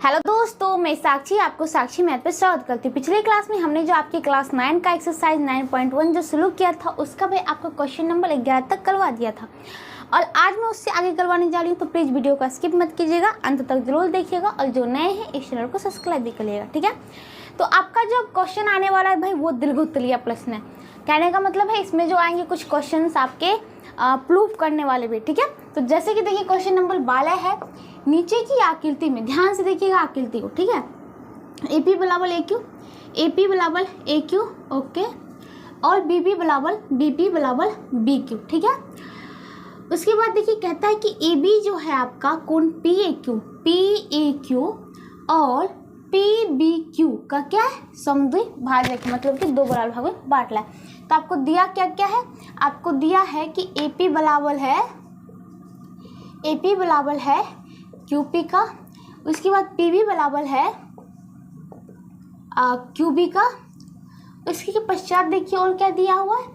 Hello दोस्तों, मैं साक्षी आपको साक्षी मैथ पे स्वागत करती हूँ। पिछले क्लास में हमने जो आपकी क्लास 9 का एक्सरसाइज 9.1 जो शुरू किया था उसका भी आपको क्वेश्चन नंबर 11 तक करवा दिया था और आज मैं उससे आगे करवाने जा रही हूँ। तो प्लीज़ वीडियो को स्किप मत कीजिएगा, अंत तक जरूर देखिएगा और जो नए हैं इस चैनल को सब्सक्राइब भी करिएगा, ठीक है। तो आपका जो क्वेश्चन आने वाला है भाई वो दीर्घोत्तरीय प्रश्न है। कहने का मतलब है इसमें जो आएंगे कुछ क्वेश्चन आपके प्रूफ करने वाले भी, ठीक है। तो जैसे कि देखिए क्वेश्चन नंबर 12 है, नीचे की आकृति में ध्यान से देखिएगा आकृति को, ठीक है। AP बराबर AQ, AP बराबर AQ, ओके, और BP बराबर BQ, ठीक है। उसके बाद देखिए कहता है कि AB जो है आपका कोण PAQ और PBQ का क्या है, समद्विभाजक, मतलब कि दो बराबर भाग में बांटना है। तो आपको दिया क्या क्या है, आपको दिया है कि AP बराबर है QP का, उसके बाद PB बराबर है QB का। उसके पश्चात देखिए और क्या दिया हुआ है,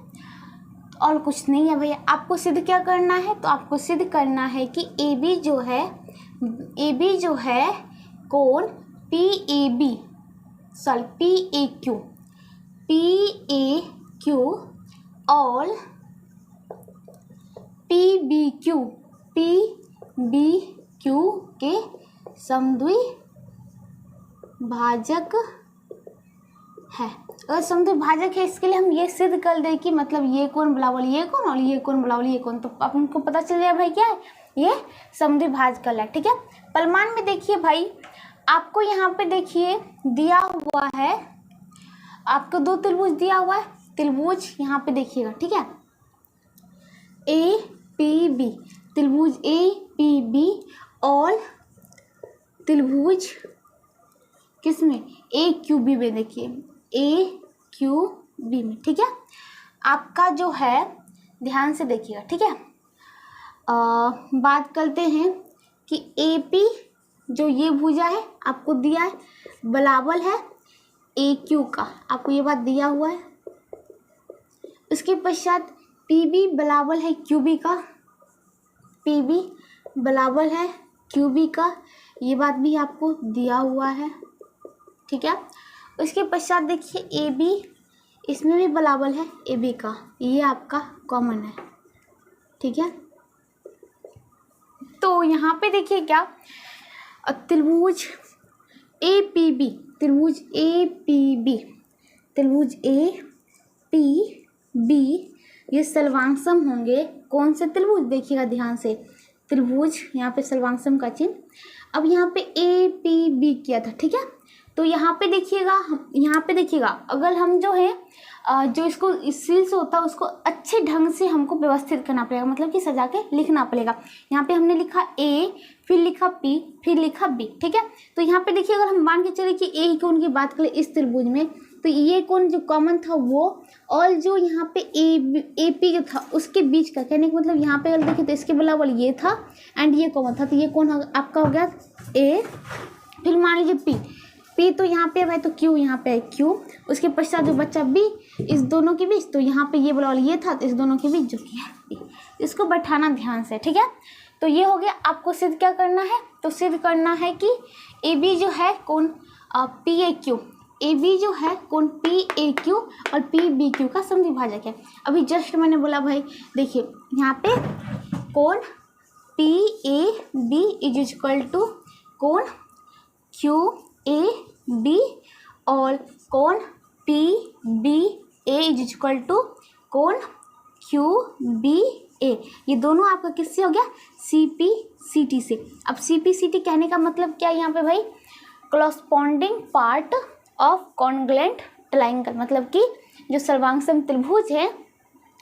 और कुछ नहीं है भैया। आपको सिद्ध क्या करना है, तो आपको सिद्ध करना है कि AB जो है कोण PAQ और PBQ के समद्विभाजक है। अगर समद्विभाजक है इसके लिए हम ये सिद्ध कर दें कि मतलब ये कोण बराबर ये कोण और ये कोण बराबर ये कोण, तो आपको पता चल जाए भाई क्या है, ये समद्विभाजक है, ठीक है। प्रमाण में देखिए भाई आपको यहाँ पे देखिए दिया हुआ है, आपको दो त्रिभुज दिया हुआ है। त्रिभुज यहाँ पे देखिएगा, ठीक है, APB, त्रिभुज APB और त्रिभुज किसमें, AQB में, देखिए AQB में, ठीक है। आपका जो है ध्यान से देखिएगा, ठीक है। बात करते हैं कि AP जो ये भुजा है आपको दिया है बराबर है AQ का, आपको ये बात दिया हुआ है। उसके पश्चात PB बराबर है QB का, PB बराबर है QB का, ये बात भी आपको दिया हुआ है, ठीक है। उसके पश्चात देखिए AB, इसमें भी बराबर है AB का, ये आपका कॉमन है, ठीक है। तो यहाँ पे देखिए क्या, त्रिभुज APB, त्रिभुज APB ये सर्वांगसम होंगे। कौन से त्रिभुज, देखिएगा ध्यान से, त्रिभुज यहाँ पे सर्वांगसम का चिन्ह। अब यहाँ पे APB किया था, ठीक है। तो यहाँ पे देखिएगा अगर हम जो है जो इसको सील्स होता है उसको अच्छे ढंग से हमको व्यवस्थित करना पड़ेगा, मतलब कि सजा के लिखना पड़ेगा। यहाँ पे हमने लिखा A, फिर लिखा P, फिर लिखा B, ठीक है। तो यहाँ पे देखिए अगर हम मान के चले कि A कोण की बात करें इस त्रिभुज में, तो ये कोण जो कॉमन था वो, और जो यहाँ पे AP जो था उसके बीच का, कहने का मतलब यहाँ पे अगर देखिए तो इसके बराबर ये था एंड ये कॉमन था, तो ये कोण आपका हो गया A। फिर मान लीजिए P तो यहाँ पे है भाई, तो Q यहाँ पे है Q। उसके पश्चात जो बच्चा B इस दोनों के बीच, तो यहाँ पे ये बराबर ये था, तो इस दोनों के बीच जो कि है B। इसको बैठाना ध्यान से, ठीक है। तो ये हो गया। आपको सिद्ध क्या करना है, तो सिद्ध करना है कि AB जो है कोण PAQ, AB जो है कोण PAQ और PBQ का समद्विभाजक है। अभी जस्ट मैंने बोला भाई, देखिए यहाँ पे कोण PAB इज इक्वल टू कोण QAB और कोण PBA इज इक्वल टू कोण QBA। ये दोनों आपका किससे हो गया, CPCT से। अब CPCT कहने का मतलब क्या है यहाँ पे भाई, corresponding part of congruent triangle, मतलब कि जो सर्वांगसम त्रिभुज है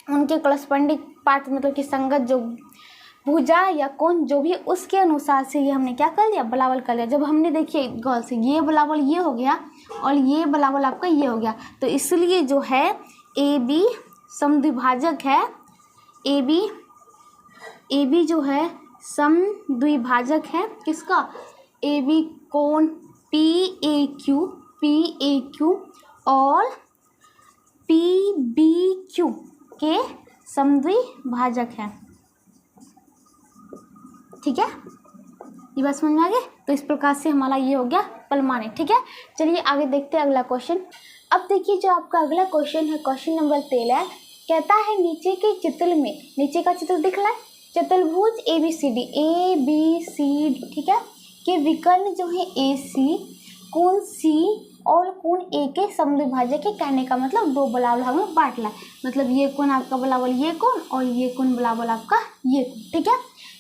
उनके कॉरस्पॉन्डिंग पार्ट, मतलब कि संगत जो भुजा या कोण जो भी, उसके अनुसार से ये हमने क्या कर लिया, बराबर कर लिया। जब हमने देखिए गौर से ये बराबर ये हो गया और ये बराबर आपका ये हो गया, तो इसलिए जो है AB समद्विभाजक है, AB जो है समद्विभाजक है किसका, AB कोण PAQ और PBQ के समद्विभाजक है, ठीक है। ये बात समझ में आ गई। तो इस प्रकार से हमारा ये हो गया पैमाने। ठीक है, चलिए आगे देखते हैं अगला क्वेश्चन। अब देखिए जो आपका अगला क्वेश्चन है, क्वेश्चन नंबर 13 कहता है नीचे के चित्र में, नीचे का चित्र दिख रहा है, चतुर्भुज ABCD ABCD, ठीक है, के विकर्ण जो है AC कोण C और कोण A के समद्विभाजक है। कहने का मतलब दो बराबर भाग में बांटना है, मतलब ये कोण आपका बराबर ये कोण और ये कोण बराबर आपका ये कोण। ठीक है,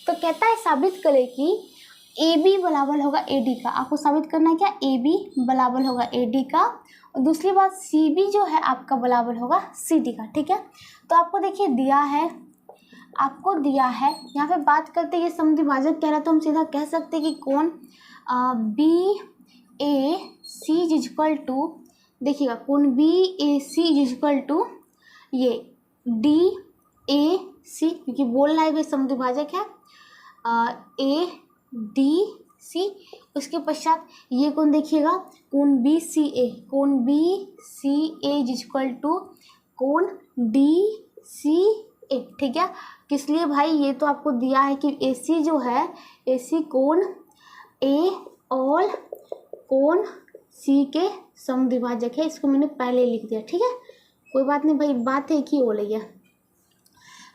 तो कहता है साबित करें कि AB बराबर होगा AD का। आपको साबित करना है क्या, AB बराबर होगा AD का, और दूसरी बात CB जो है आपका बराबर होगा CD का। ठीक है, तो आपको देखिए दिया है, आपको दिया है यहाँ पे बात करते ये समद्विभाजक कह रहा है, तो हम सीधा कह सकते हैं कि कोण BAC इक्वल टू, देखिएगा कोण BAC इक्वल टू ये DAC, क्योंकि बोल रहा है वे समद्विभाजक है ADC। उसके पश्चात ये कोण देखिएगा कोण BCA, कोण BCA इक्वल टू कोण DCA। ठीक है, किस लिए भाई, ये तो आपको दिया है कि AC जो है, AC कोण A और कोण C के समद्विभाजक है। इसको मैंने पहले लिख दिया। ठीक है, कोई बात नहीं भाई, बात है कि हो रही है।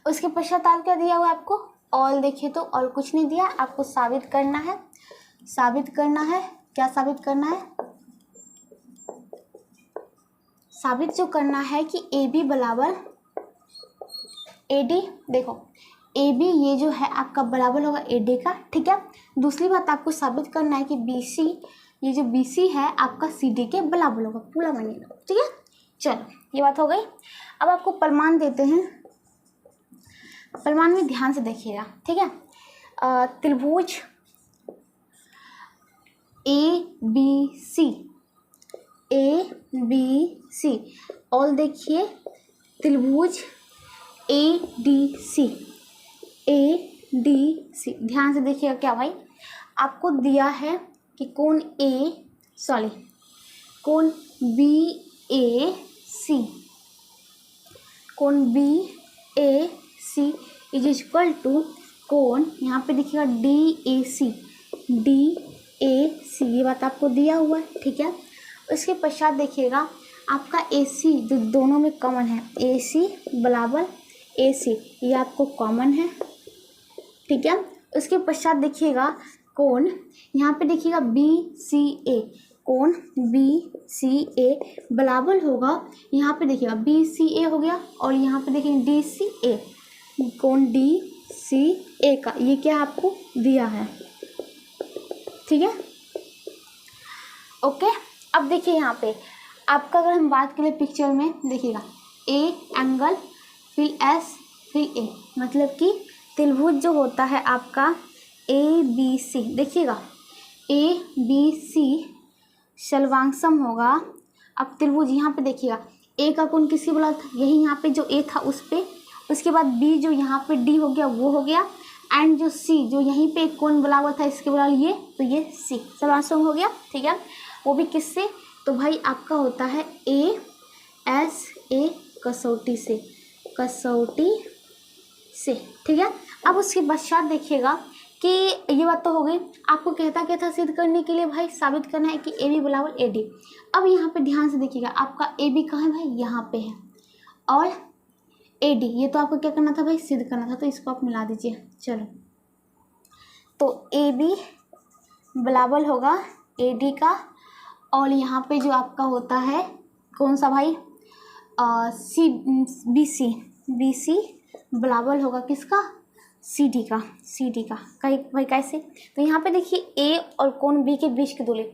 उसके पश्चात क्या दिया हुआ आपको, ऑल। देखिए तो ऑल कुछ नहीं दिया, आपको साबित करना है, साबित करना है। क्या साबित करना है, साबित जो करना है कि AB बराबर AD। देखो AB ये जो है आपका बराबर होगा AD का। ठीक है, दूसरी बात आपको साबित करना है कि BC, ये जो BC है आपका CD के बराबर होगा, पूरा मानिएगा। ठीक है, चलो ये बात हो गई। अब आपको प्रमाण देते हैं, प्रमाण में ध्यान से देखिएगा। ठीक है, त्रिभुज ABC और देखिए त्रिभुज ADC, ध्यान से देखिएगा। क्या भाई, आपको दिया है कि कोण BAC, कोण BAC इज इक्वल टू कोण, यहाँ पे देखिएगा DAC, ये बात आपको दिया हुआ है। ठीक है, उसके पश्चात देखिएगा आपका AC जो दोनों में कॉमन है, AC बराबर AC, ये आपको कॉमन है। ठीक है, उसके पश्चात देखिएगा कोण, यहाँ पे देखिएगा BCA, कोण BCA बराबर होगा, यहाँ पे देखिएगा BCA हो गया और यहाँ पे देखिए DCA, कोण DCA का ये क्या आपको दिया है। ठीक है, ओके। अब देखिए यहाँ पे आपका अगर हम बात करें पिक्चर में, देखिएगा A एंगल फिर S फिर A, मतलब कि त्रिभुज जो होता है आपका ABC, देखिएगा ABC शलवांशम होगा। अब त्रिभुज यहाँ पे देखिएगा A का कोण किसी बोला था, यही यहाँ पे जो A था उस पे, उसके बाद B जो यहाँ पे D हो गया वो हो गया, एंड जो C जो यहीं पे एक कोण बना हुआ था इसके बराबर ये, तो ये C शलवांशम हो गया। ठीक है, वो भी किससे, तो भाई आपका होता है ASA कसौटी से। ठीक है, अब उसके पश्चात देखिएगा कि ये बात तो हो गई। आपको कहता क्या था सिद्ध करने के लिए, भाई साबित करना है कि AB बराबर AD। अब यहाँ पे ध्यान से देखिएगा आपका AB कहाँ है भाई, यहाँ पे है, और AD ये तो आपको क्या करना था भाई, सिद्ध करना था, तो इसको आप मिला दीजिए। चलो, तो AB बराबर होगा AD का, और यहाँ पे जो आपका होता है कौन सा भाई, BC बराबर होगा किसका, CD का। कहीं भाई कैसे, तो यहाँ पे देखिए A और कोण B के बीच की दूरी,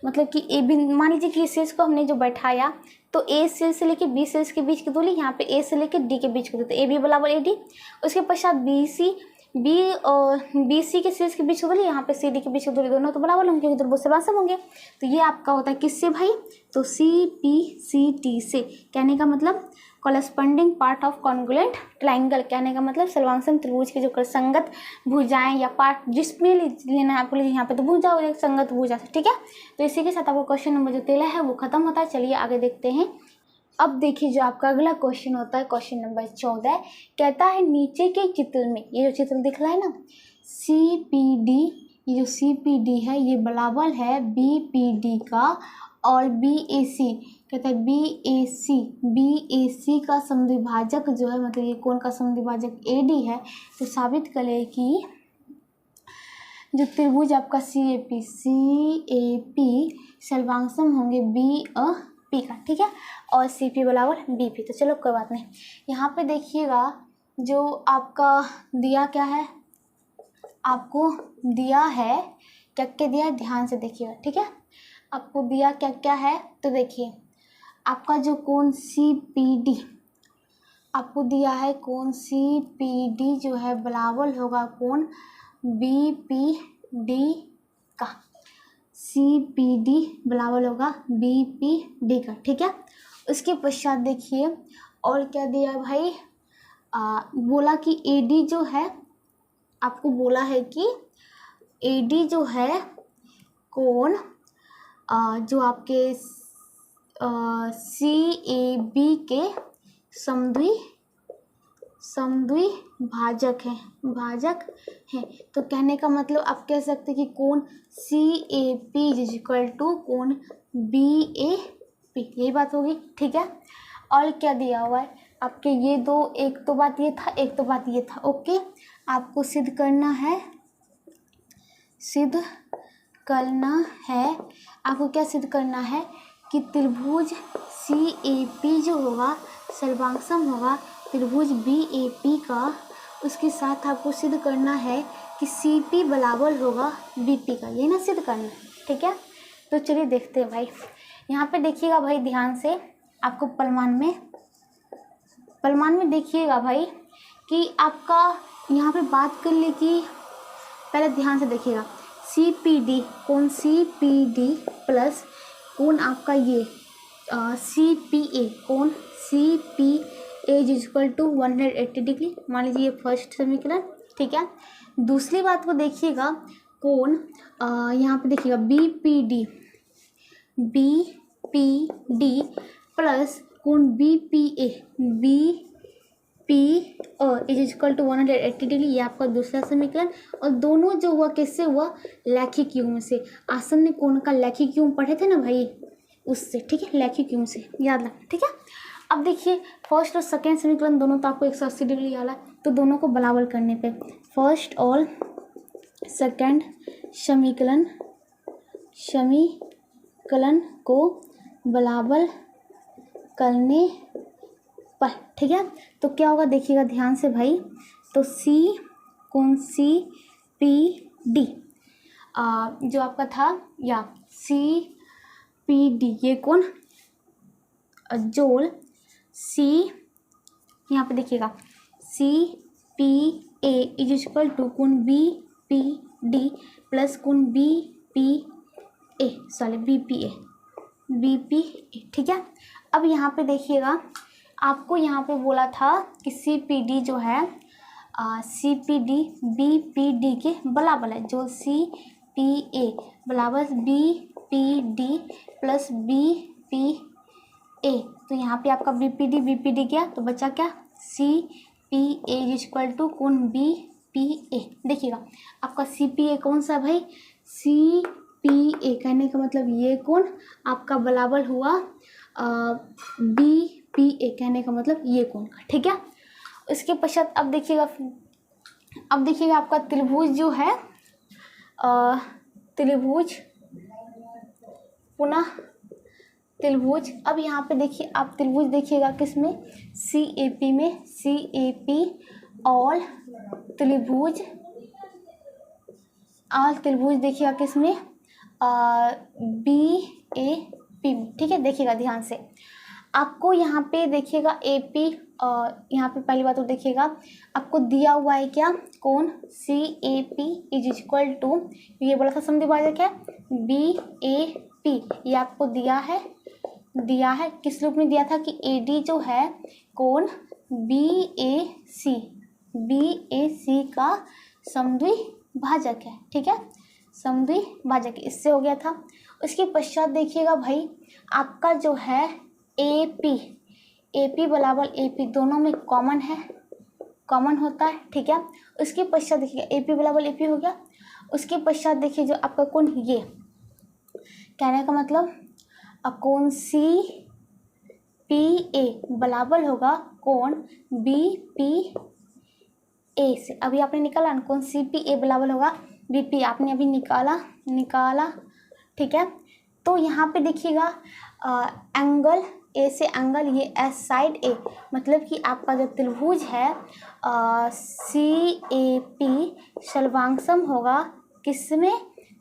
मतलब कि AB, मान लीजिए कि इस शेष को हमने जो बैठाया, तो A शेष से लेके B शेष के बीच की दूरी, यहाँ पे A से लेके D के बीच की दूरी, तो AB बराबर AD। उसके पश्चात B और BC के शेष के बीच की दूरी, यहाँ पे CD के बीच की दूरी, दोनों तो बराबर होंगे क्योंकि त्रिभुज शलवांशम होंगे। तो ये आपका होता है किससे भाई, तो CPCT से। कहने का मतलब corresponding part of congruent triangle, कहने का मतलब शलवांशम त्रिभुज के जो संगत भुजाएं या पार्ट जिसमें लेना है आपको, यहाँ पे तो भुजा हो जाएगा, संगत भुजा से। ठीक है, तो इसी के साथ आपको क्वेश्चन नंबर जो 13 है वो खत्म होता है। चलिए आगे देखते हैं। अब देखिए जो आपका अगला क्वेश्चन होता है, क्वेश्चन नंबर 14 कहता है नीचे के चित्र में, ये जो चित्र दिख रहा है ना, CPD ये जो CPD है ये बराबर है BPD का, और BAC कहता है BAC का समद्विभाजक जो है, मतलब ये कोण का समद्विभाजक AD है। तो साबित करें कि जो त्रिभुज आपका CAP सर्वांगसम होंगे BP का, ठीक है, और CP बराबर BP। तो चलो कोई बात नहीं। यहाँ पे देखिएगा जो आपका दिया क्या है, आपको दिया है क्या क्या दिया है, ध्यान से देखिएगा, ठीक है। आपको दिया क्या क्या है, तो देखिए आपका जो कोण CPD आपको दिया है, कोण CPD जो है बराबर होगा कोण BPD का। CPD बराबर होगा BPD का, ठीक है। उसके पश्चात देखिए और क्या दिया है भाई, बोला कि AD जो है, आपको बोला है कि AD जो है कोण जो आपके CAB के समद्विभाजक है। तो कहने का मतलब आप कह सकते हैं कि कोण CAP इक्वल टू कोण BAP, यही बात होगी, ठीक है। और क्या दिया हुआ है आपके, ये दो, एक तो बात ये था, एक तो बात ये था, ओके। आपको सिद्ध करना है, आपको क्या सिद्ध करना है कि त्रिभुज CAP जो होगा सर्वांगसम होगा त्रिभुज BAP का। उसके साथ आपको सिद्ध करना है कि CP बराबर होगा BP का, यही ना सिद्ध करना है, ठीक है। तो चलिए देखते हैं भाई। यहाँ पे देखिएगा भाई ध्यान से, आपको परिमाण में देखिएगा भाई कि आपका यहाँ पे बात कर ली कि पहले ध्यान से देखिएगा, CPD कोण CPD प्लस कोण आपका ये CPA कोण CPA इक्वल टू 180 डिग्री, मान लीजिए ये फर्स्ट समीकरण, ठीक है। दूसरी बात को देखिएगा, कोण यहाँ पे देखिएगा BPD प्लस कोण BPA is equal to 180 degree, ये आपका दूसरा समीकरण। और दोनों जो हुआ किससे हुआ, रैखिक युग्म से। आसन्न कोण का रैखिक युग्म पढ़े थे ना भाई, उससे, ठीक है, रैखिक युग्म से याद रखना, ठीक है। अब देखिए फर्स्ट और सेकेंड समीकरण दोनों तो आपको 180 डिग्री आला, तो दोनों को बराबर करने पे फर्स्ट और सेकेंड समीकरण को बराबर करने पर, ठीक है। तो क्या होगा देखिएगा ध्यान से भाई, तो कोण CPD जो आपका था, या CPD ये कोण जोड़ यहाँ पे देखिएगा CPA इज इक्वल टू कोण BPD प्लस कोण BPA, ठीक है। अब यहाँ पे देखिएगा, आपको यहाँ पे बोला था कि CPD जो है CPD BPD के बराबर है, जो CPA बराबर BPD प्लस BPA। तो यहाँ पे आपका BPD क्या, तो बचा क्या, CPA इक्वल टू कोण BPA। देखिएगा आपका CPA कौन सा भाई, CPA कहने का मतलब ये कोण आपका बराबर हुआ BPA कहने का मतलब ये कोण का, ठीक है। इसके पश्चात अब देखिएगा आपका त्रिभुज जो है त्रिभुज अब यहाँ पे देखिए आप त्रिभुज देखिएगा किसमें, CAP में, CAP और त्रिभुज देखिएगा किसमें, BAP में, ठीक है। देखिएगा ध्यान से, आपको यहाँ पे देखिएगा AP, यहाँ पे पहली बात तो देखिएगा आपको दिया हुआ है क्या, कोण CAP इज इक्वल टू, ये बोला था समद्विभाजक है BAP, ये आपको दिया है किस रूप में दिया था कि AD जो है कोण BAC का समद्विभाजक है, ठीक है, समद्विभाजक, इससे हो गया था। उसके पश्चात देखिएगा भाई आपका जो है AP बराबर AP दोनों में कॉमन होता है, ठीक है। उसके पश्चात देखिएगा AP बराबर AP हो गया। उसके पश्चात देखिए जो आपका कोण ये, कहने का मतलब कोण सी पी ए बराबर होगा कोण बी पी ए से। अभी आपने निकाला ना, कोण सी पी ए बराबर होगा बी पी, आपने अभी निकाला ठीक है। तो यहाँ पे देखिएगा एंगल ए से एंगल ये एस साइड ए, मतलब कि आपका जो त्रिभुज है सी ए पी शलवांशम होगा किसमें,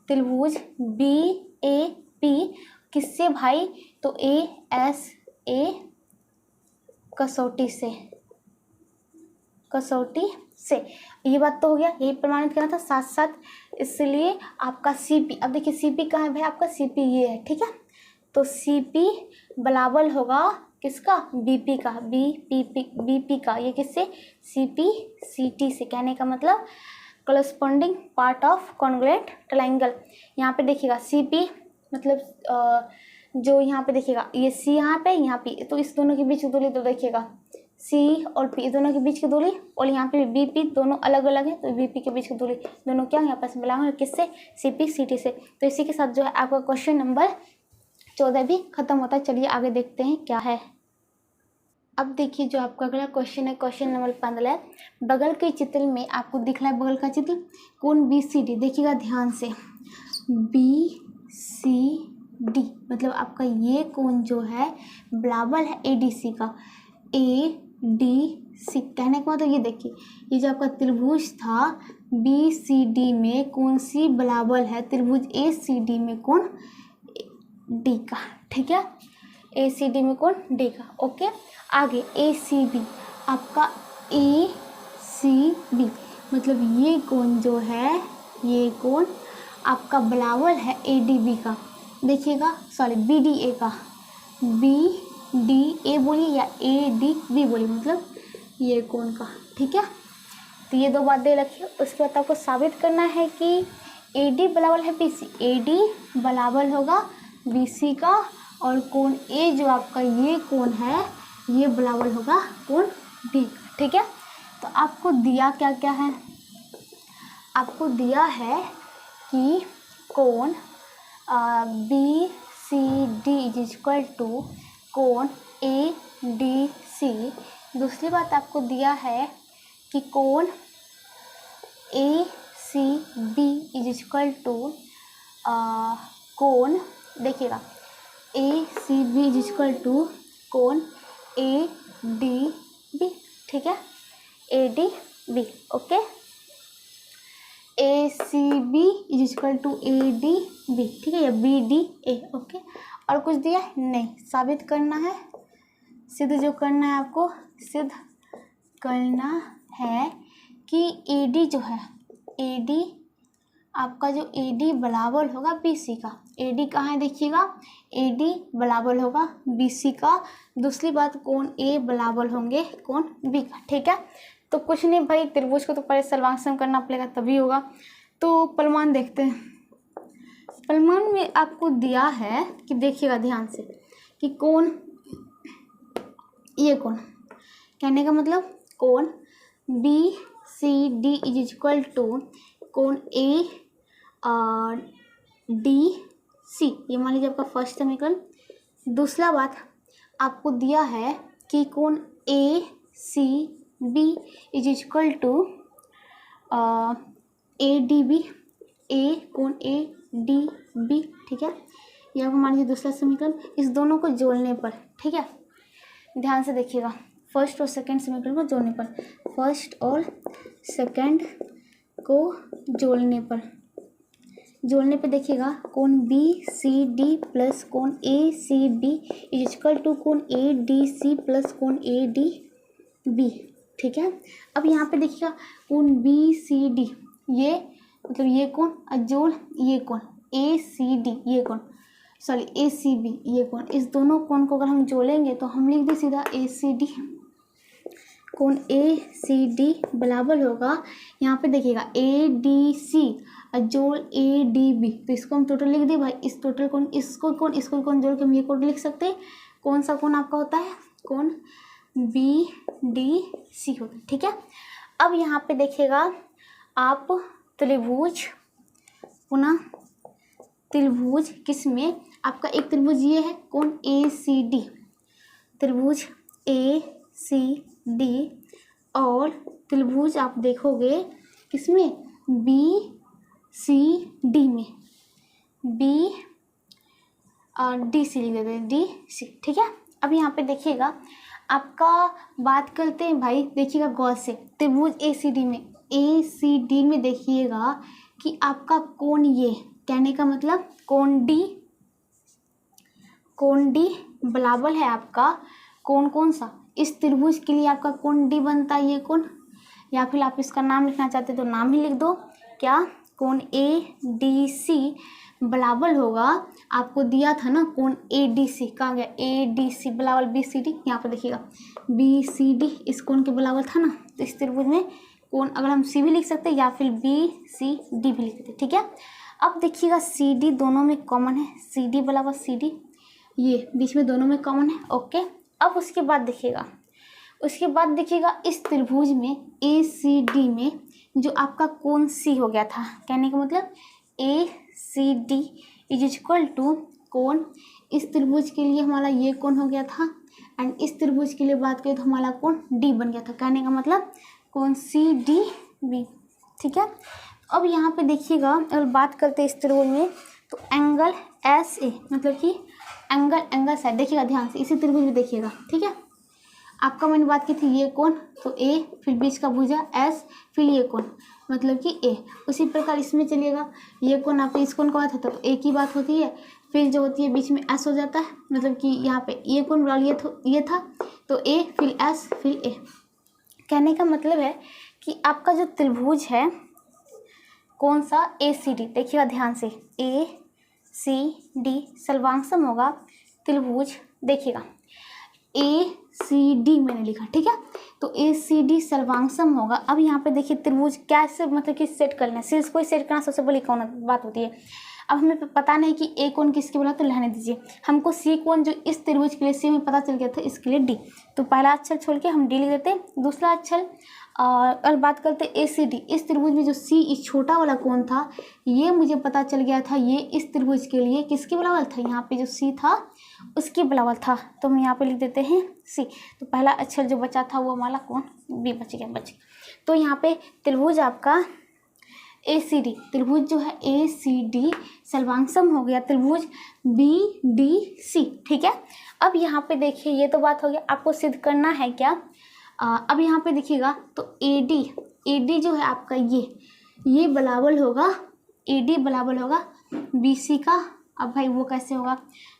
त्रिभुज बी ए पी किससे भाई, तो ए एस ए कसौटी से। ये बात तो हो गया, यही प्रमाणित करना था साथ साथ, इसलिए आपका सीपी, अब देखिए सीपी कहाँ है भाई, आपका सीपी ये है ठीक है। तो सीपी बराबर होगा किसका, बीपी का, बीपी का, ये किससे, सीपी सीटी से। कहने का मतलब corresponding part of congruent triangle. यहाँ पे देखिएगा सीपी मतलब जो यहाँ पे देखिएगा ये सी यहाँ पे, तो इस दोनों के बीच की दूरी तो देखिएगा सी और पी दोनों के बीच की दूरी, और यहाँ पे बी पी दोनों अलग अलग है, तो बी पी के बीच की दूरी दोनों क्या यहाँ पास बिलोंग है किससे, सी पी सी टी से। तो इसी के साथ जो है आपका क्वेश्चन नंबर 14 भी खत्म होता है। चलिए आगे देखते हैं क्या है। अब देखिए जो आपका अगला क्वेश्चन है, क्वेश्चन नंबर 15। बगल के चित्र में आपको दिख रहा है, बगल का चित्र कोण बी सी डी, देखिएगा ध्यान से, बी सी डी मतलब आपका ये कोण जो है बराबर है ए डी सी का, ए डी सी। कहने का मतलब ये देखिए, ये जो आपका त्रिभुज था बी सी डी में कोण सी बराबर है त्रिभुज ए सी डी में कोण डी का, ठीक है, ए सी डी में कोण डी का। ओके, आगे ए सी बी, आपका ए सी बी मतलब ये कोण जो है, ये कोण आपका बराबर है ए डी बी का, देखिएगा सॉरी बी डी ए का, बी डी ए बोलिए या ए डी बी बोलिए, मतलब ये कोण का, ठीक है। तो ये दो बातें रखिए। उसके बाद आपको साबित करना है कि ए डी बराबर है बी सी, ए डी बराबर होगा बी सी का, और कोण ए जो आपका ये कोण है ये बराबर होगा कोण डी का, ठीक है। तो आपको दिया क्या क्या है, आपको दिया है कि कोण B C D is equal to कोण ए डी सी। दूसरी बात आपको दिया है कि कोण A C B is equal to कोण, देखिएगा A C B is equal to कोण ए डी बी, ठीक है, A D B. Okay, A C B is equal to A D B, ठीक है, या बी डी ए। ओके, और कुछ दिया नहीं, साबित करना है, सिद्ध जो करना है आपको, सिद्ध करना है कि ए डी जो है, ए डी आपका जो ए डी बराबर होगा बी सी का, ए डी कहाँ है देखिएगा, ए डी बराबर होगा बी सी का। दूसरी बात कोण ए बराबर होंगे कोण बी का, ठीक है। तो कुछ नहीं भाई, त्रिभुज को तो पहले सर्वांकन करना पड़ेगा तभी होगा। तो प्रमाण देखते हैं। प्रमाण में आपको दिया है कि देखिएगा ध्यान से कि कोण, ये कोण, कहने का मतलब कोण B C D is equal to कोण ए डी सी, ये मान लीजिए आपका फर्स्ट समीकरण। दूसरा बात आपको दिया है कि कोण A C B is equal to A D B, A कोण ए डी बी, ठीक है, ये आपको मान लीजिए दूसरा समीकरण। इस दोनों को जोड़ने पर, ठीक है, ध्यान से देखिएगा, फर्स्ट और सेकंड समीकरण को जोड़ने पर, फर्स्ट और सेकंड को जोड़ने पे देखिएगा कोण बी सी डी प्लस कोण A C B is equal to कोण ए डी सी प्लस कोण ए डी बी, ठीक है। अब यहाँ पे देखिएगा कोण बी सी डी, ये मतलब ये कोण जोड़ ये कोण ए सी डी, ये कोण सॉरी ए सी बी, ये कोण, इस दोनों कोण को अगर हम जोड़ेंगे तो हम लिख दें सीधा ए सी डी, कोण ए सी डी बराबर होगा, यहाँ पे देखिएगा ए डी सी जोड़ ए डी बी, तो इसको हम टोटल लिख दें भाई, इस टोटल कोण इसको कोण जोड़ के हम ये कोण लिख सकते हैं। कौन सा कोण आपका होता है, कोण बी डी सी होता है, ठीक है। अब यहाँ पे देखिएगा आप त्रिभुज पुनः त्रिभुज किसमें, आपका एक त्रिभुज ये है कौन, ए सी डी, त्रिभुज ए सी डी, और त्रिभुज आप देखोगे किसमें, बी सी डी में, बी और डी सी लिख देते हैं, डी सी, ठीक है। अब यहाँ पे देखिएगा आपका बात करते हैं भाई, देखिएगा गौर से, त्रिभुज ए सी डी में, ए सी डी में देखिएगा कि आपका कोण ये, कहने का मतलब कोण डी बराबर है आपका कोण कौन सा, इस त्रिभुज के लिए आपका कोण डी बनता है ये कोण, या फिर आप इसका नाम लिखना चाहते तो नाम ही लिख दो, क्या, कोण ए डी सी बराबर होगा, आपको दिया था ना कोण ए डी सी, कहाँ गया, ए डी सी बराबर बी सी डी, यहाँ पर देखिएगा बी सी डी इस कोण के बराबर था ना, तो इस त्रिभुज में कोण अगर हम सी भी लिख सकते हैं या फिर बी सी डी भी लिख सकते, ठीक है। अब देखिएगा सी डी दोनों में कॉमन है, सी डी बराबर सी डी, ये बीच में दोनों में कॉमन है, ओके। अब उसके बाद देखिएगा इस त्रिभुज में ए सी डी में जो आपका कोण सी हो गया था, कहने का मतलब A C D is equal to कोण, इस त्रिभुज के लिए हमारा ये कोण हो गया था, एंड इस त्रिभुज के लिए बात करें तो हमारा कोण डी बन गया था, कहने का मतलब कोण सी डी बी, ठीक है। अब यहाँ पे देखिएगा अगर बात करते हैं इस त्रिभुज में तो एंगल एस ए, मतलब कि एंगल साइड, देखिएगा ध्यान से इसी त्रिभुज में देखिएगा, ठीक है। आपका मैंने बात की थी ये कोण, तो ए, फिर बीच का भुजा एस, फिर ये कोण मतलब कि ए, उसी प्रकार इसमें चलिएगा, ये कोण आप इस कोण का बात होता है तो ए की बात होती है, फिर जो होती है बीच में एस हो जाता है, मतलब कि यहाँ पे ये कोण बराबर ये था तो ए, फिर एस, फिर ए, कहने का मतलब है कि आपका जो त्रिभुज है कौन सा, ए सी डी, देखिएगा ध्यान से, ए सी डी सर्वांगसम होगा त्रिभुज, देखिएगा ए सी डी मैंने लिखा, ठीक है, तो ए सी डी सर्वांगसम होगा। अब यहाँ पे देखिए त्रिभुज कैसे मतलब कि सेट करना है, शीर्ष को सेट करना सबसे बड़ी कौन बात होती है। अब हमें पता नहीं कि ए कोण किसके बोला तो रहने दीजिए, हमको सी कोण जो इस त्रिभुज के लिए सी में पता चल गया था, इसके लिए डी, तो पहला अक्षर छोड़ के हम डी लिख देते हैं, दूसरा अक्षर और बात करते ए सी डी, इस त्रिभुज में जो सी इस छोटा वाला कोण था ये मुझे पता चल गया था, ये इस त्रिभुज के लिए किसके बराबर था, यहाँ पे जो सी था उसके बराबर था, तो हम यहाँ पे लिख देते हैं सी, तो पहला अक्षर जो बचा था वो हमारा कोण बी बच गया। तो यहाँ पे त्रिभुज आपका ए सी डी, त्रिभुज जो है ए सी डी सर्वांगसम हो गया त्रिभुज बी डी सी, ठीक है। अब यहाँ पे देखिए ये तो बात हो गया, आपको सिद्ध करना है क्या, अब यहाँ पे देखिएगा तो ए डी जो है आपका ये बराबर होगा, ए डी बराबर होगा बी सी का। अब भाई वो कैसे होगा,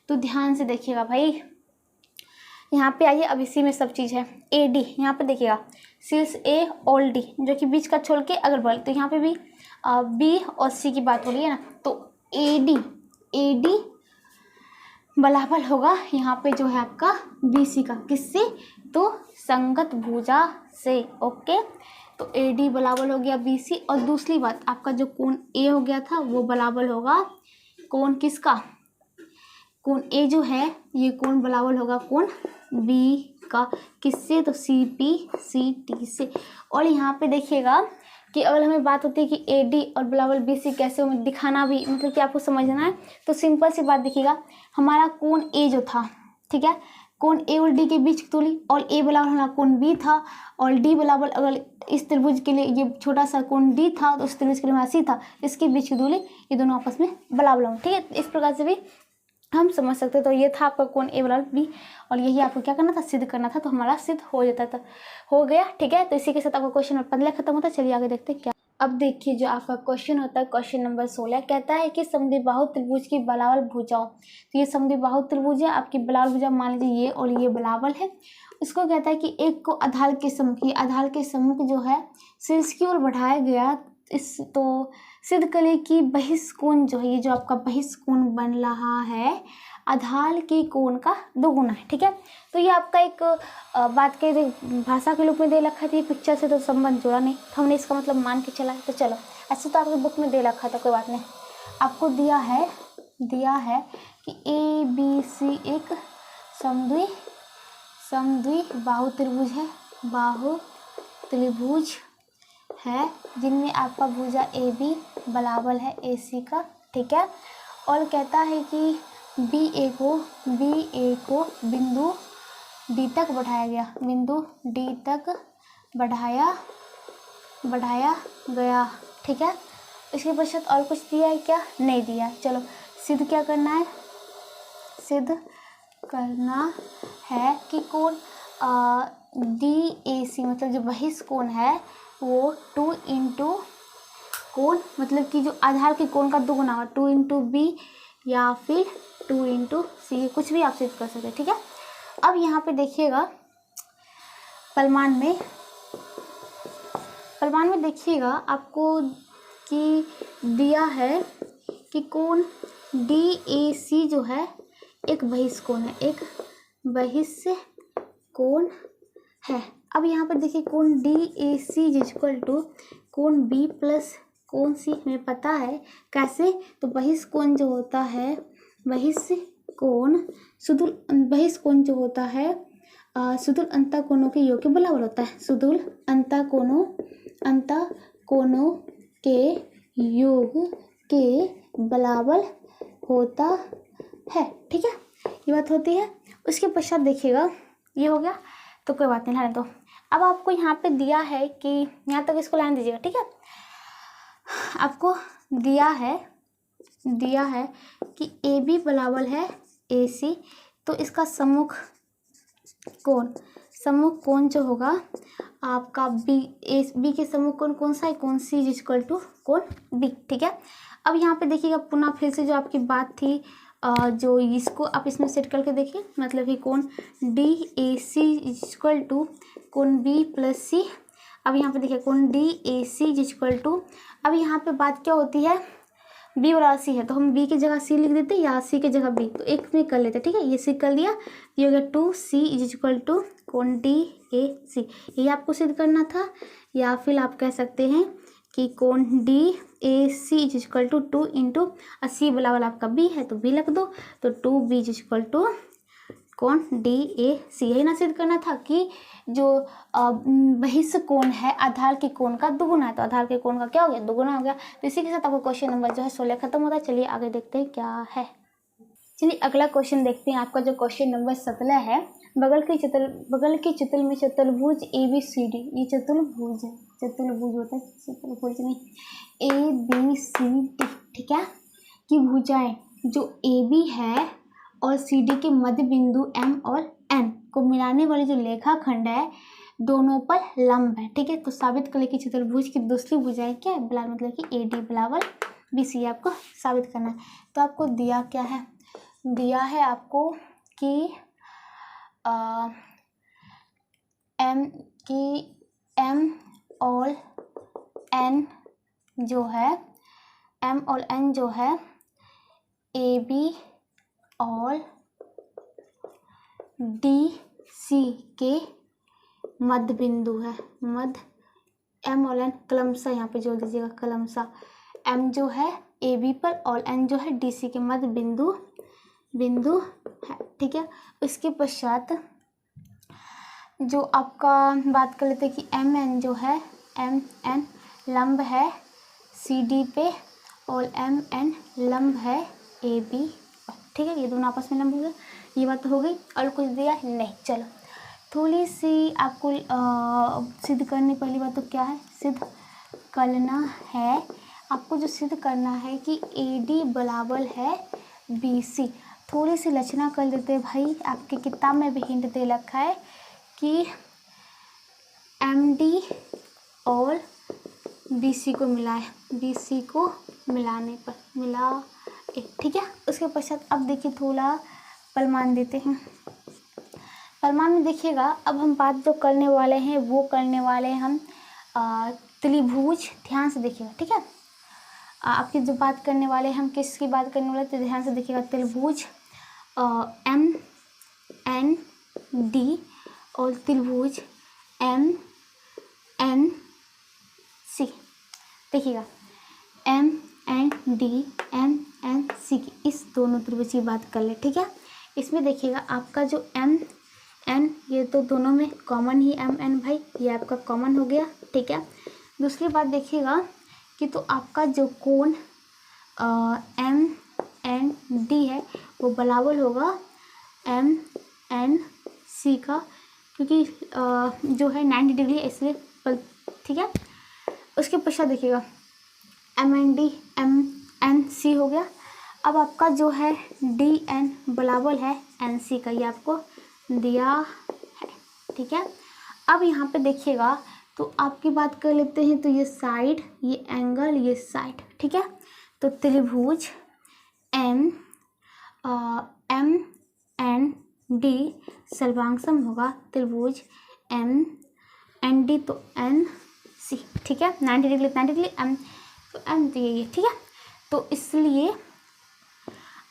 तो ध्यान से देखिएगा भाई, यहाँ पे आइए, अब इसी में सब चीज़ है, ए डी यहाँ पे देखिएगा शीर्ष ए और डी जो कि बीच का छोड़ के अगर बढ़, तो यहाँ पे भी बी और सी की बात हो रही है ना, तो ए डी बराबर होगा यहाँ पे जो है आपका बी सी का, किससे, तो संगत भुजा से, ओके। तो ए डी बराबर हो गया बी सी, और दूसरी बात आपका जो कोण ए हो गया था वो बराबर होगा कोण किसका, कोण ए जो है ये कोण बराबर होगा कोण बी का, किससे, तो सी पी सी टी से। और यहाँ पे देखिएगा कि अगर हमें बात होती है कि ए डी और बराबर बी सी कैसे हमें दिखाना भी, मतलब कि आपको समझना है, तो सिंपल सी बात देखिएगा, हमारा कोण ए जो था, ठीक है, कोण ए और डी के बीच की दूरी, और ए बराबर हमारा कोण बी था, और डी बराबर अगर इस त्रिभुज के लिए ये छोटा सा कोण डी था तो उस त्रिभुज के लिए हमारा सी था, इसके बीच की दूरी, ये दोनों आपस में बराबर होंगे, ठीक है। इस प्रकार से भी हम समझ सकते हैं। तो ये था आपका कोण ए बराबर बी, और यही आपको क्या करना था, सिद्ध करना था, तो हमारा सिद्ध हो जाता था, हो गया, ठीक है। तो इसी के साथ आपका क्वेश्चन नंबर 15 खत्म होता है। चलिए आगे देखते हैं क्या। अब देखिए जो आपका क्वेश्चन होता है, क्वेश्चन नंबर 16 कहता है कि समद्विबाहु त्रिभुज की बराबर भुजाओं, तो ये समद्विबाहु त्रिभुज है, आपकी बराबर भुजा मान लीजिए ये और ये बराबर है। उसको कहता है कि एक को आधार के सम्मुख, आधार के सम्मुख जो है शीर्ष की ओर बढ़ाया गया, इस तो सिद्ध करें कि बहिष्कोण जो है, ये जो आपका बहिष्कोण बन रहा है आधार के कोण का दोगुना है, ठीक है। तो ये आपका एक बात के भाषा के रूप में दे रखा था, ये पिक्चर से तो संबंध जुड़ा नहीं, तो हमने इसका मतलब मान के चला है। तो चलो, ऐसे तो आपकी बुक में दे रखा था, कोई बात नहीं। आपको दिया है कि ए बी सी एक समद्विबाहु त्रिभुज है, बाहु त्रिभुज है जिनमें आपका भुजा ए बी बराबर है ए सी का, ठीक है। और कहता है कि बी ए को बिंदु डी तक बढ़ाया गया, बिंदु डी तक बढ़ाया गया, ठीक है। इसके पश्चात और कुछ दिया है क्या? नहीं दिया। चलो सिद्ध क्या करना है? सिद्ध करना है कि कोण डी ए सी मतलब जो बहिष्ठ कोण है वो 2 इंटू कोण मतलब कि जो आधार के कोण का दुगुना होगा, 2 इंटू बी या फिर 2 इंटू सी, कुछ भी आप सिद्ध कर सकते हैं, ठीक है। अब यहाँ पे देखिएगा प्रमाण में देखिएगा आपको कि दिया है कि कोण डी ए सी जो है एक बहिष्ठ कोण है, एक बहिष्ठ कोण है। अब यहाँ पर देखिए कोण D A C equal to कोण बी प्लस कोण सी हमें पता है कैसे। तो बहिष्ठ कोण जो होता है, बहिष्ठ कोण जो होता है सुदूर अंतः कोणों के योग के बराबर होता है। सुदूर अंतः कोणों के योग के बराबर होता है, ठीक है। ये बात होती है। उसके पश्चात देखिएगा ये हो गया तो कोई बात नहीं, रहने दो। अब आपको यहाँ पे दिया है कि यहाँ तक इसको लाइन दीजिएगा, ठीक है। आपको दिया है कि ए बी बराबर है ए सी, तो इसका सम्मुख कोण जो होगा आपका बी के सम्मुख कोण कौन सा है? कोण सी इक्वल टू कोण बी, ठीक है। अब यहाँ पे देखिएगा पुनः फिर से जो आपकी बात थी जो इसको आप इसमें सेट करके देखिए, मतलब कि कोण D A C equal to कोण बी प्लस सी। अब यहाँ पे देखिए कोण D A C equal to, अब यहाँ पे बात क्या होती है? बी बराबर सी है तो हम बी की जगह सी लिख देते या सी की जगह बी, तो एक में कर लेते, ठीक है। ये सी कर लिया, ये हो गया 2c इक्वल टू कोण डी ए सी, ये आपको सिद्ध करना था। या फिर आप कह सकते हैं कि कोण D A C equal to 2 into C बराबर आपका बी है तो बी लिख दो, तो 2b इक्वल टू कोण डी ए सी। यही ना सिद्ध करना था कि जो बहिष्ठ कोण है आधार के कोण का दुगुना है, तो आधार के कोण का क्या हो गया? दुगुना हो गया। तो इसी के साथ आपको क्वेश्चन नंबर जो है 16 खत्म होता है। चलिए आगे देखते हैं क्या है। चलिए अगला क्वेश्चन देखते हैं। आपका जो क्वेश्चन नंबर 17 है, बगल के चित्र में चतुर्भुज ए बी सी डी, ये चतुर्भुज होता है, चतुर्भुज नहीं, ए बी सी डी, ठीक है, की भुजाएं जो ए बी है और सी डी के मध्य बिंदु एम और एन को मिलाने वाली जो रेखाखंड है दोनों पर लंब है, ठीक है। तो साबित करें कि चतुर्भुज की दूसरी भुजाएं क्या है? बराबर मतलब कि ए डी बराबर बी सी, आपको साबित करना है। तो आपको दिया क्या है? दिया है आपको कि एम और एन जो है ए बी और डी सी के मध्य बिंदु है। मध्य एम और एन क्रमशः यहाँ पे जोड़ दीजिएगा, क्रमशः एम जो है ए बी पर और एन जो है डी सी के मध्य बिंदु है, ठीक है। उसके पश्चात जो आपका बात कर लेते हैं कि एम एन जो है एम एन लंब है सी डी पे और एम एन लंब है ए बी, ठीक है। ये दोनों आपस में लंब हो गए, ये बात हो गई। और कुछ दिया नहीं। चलो थोड़ी सी आपको सिद्ध करनी, पहली बात तो क्या है? सिद्ध करना है आपको, जो सिद्ध करना है कि ए डी बराबर है बी सी। थोड़ी सी रचना कर देते हैं भाई, आपकी किताब में भी हिंट दे रखा है कि एम डी और बी सी को मिलाए, बी सी को मिलाने पर मिला ए, ठीक है। उसके पश्चात अब देखिए थोड़ा प्रमाण देते हैं। प्रमाण में देखिएगा अब हम बात जो करने वाले हैं वो करने वाले हैं हम त्रिभुज, ध्यान से देखिएगा, ठीक है। आपकी जो बात करने वाले हैं हम किसकी बात करने वाले तो ध्यान से देखिएगा, त्रिभुज एम एन डी और त्रिभुज एम एन सी। देखिएगा M N D M N C की इस दोनों त्रिभुज की बात कर ले, ठीक है। इसमें देखिएगा आपका जो एम एन, ये तो दोनों में कॉमन ही एम एन भाई, ये आपका कॉमन हो गया, ठीक है। दूसरी बात देखिएगा कि तो आपका जो कोण एम एन डी है वो बराबर होगा एम एन सी का, क्योंकि जो है 90 डिग्री इसलिए ठीक है। उसके पश्चात देखिएगा M N D M N C हो गया। अब आपका जो है डी एन बराबर है एन सी का, ये आपको दिया है, ठीक है। अब यहाँ पे देखिएगा तो आपकी बात कर लेते हैं, तो ये साइड, ये एंगल, ये साइड, ठीक है। तो त्रिभुज एम एन डी सर्वांगसम होगा त्रिभुज एम एन डी तो एन सी, ठीक है। 90 डिग्री 90 डिग्री एम तो एम तो ये, ठीक है। तो इसलिए